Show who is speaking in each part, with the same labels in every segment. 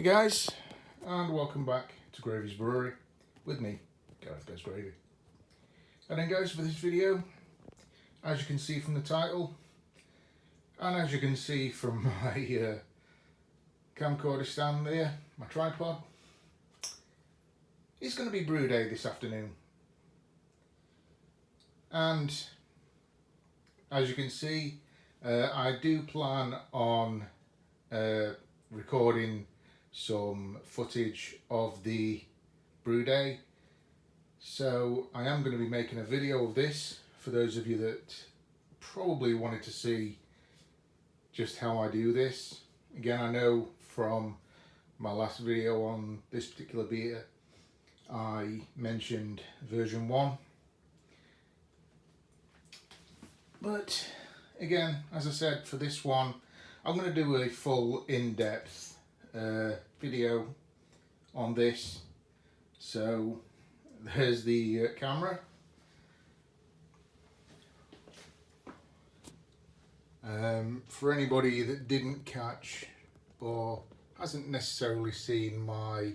Speaker 1: guys, and welcome back to Gravey's Brewery with me, Gravey. And then guys, for this video, as you can see from the title, and as you can see from my camcorder stand there, my tripod, it's going to be brew day this afternoon. And as you can see, I do plan on recording some footage of the brew day, so I am going to be making a video of this for those of you that probably wanted to see just how I do this. Again, I know from my last video on this particular beer I mentioned version 1, but again, as I said, for this one I'm going to do a full in-depth video on this. So there's the camera. For anybody that didn't catch or hasn't necessarily seen my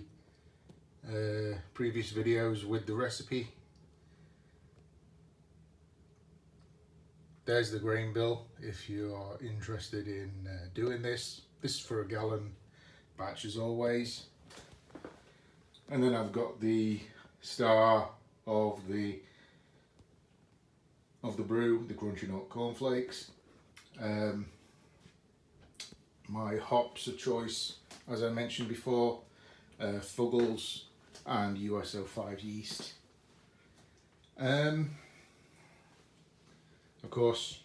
Speaker 1: previous videos with the recipe, there's the grain bill if you are interested in doing this. This is for a gallon batch as always. And then I've got the star of the brew, the Crunchy Nut cornflakes. My hops of choice, as I mentioned before, Fuggles and USO5 yeast. Of course,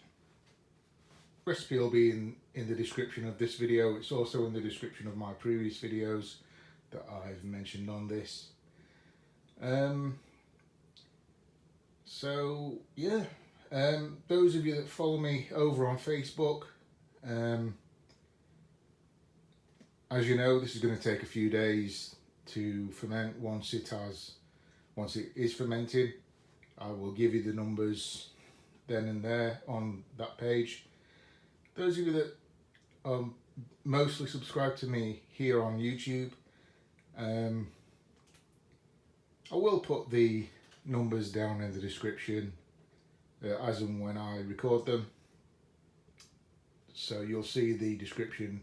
Speaker 1: recipe will be in the description of this video. It's also in the description of my previous videos that I've mentioned on this. So yeah, those of you that follow me over on Facebook, as you know, this is going to take a few days to ferment. Once it is fermented, I will give you the numbers then and there on that page. Those of you that mostly subscribe to me here on YouTube, I will put the numbers down in the description as and when I record them, so you'll see the description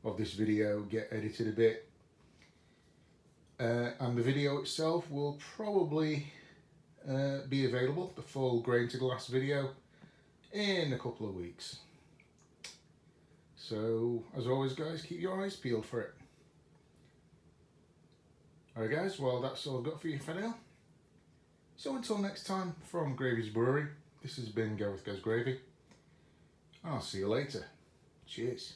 Speaker 1: of this video get edited a bit, and the video itself will probably be available, the full grain to glass video, in a couple of weeks. So as always guys, keep your eyes peeled for it. Alright guys, well that's all I've got for you for now. So until next time, from Gravey's Brewery, this has been Gravey. I'll see you later. Cheers.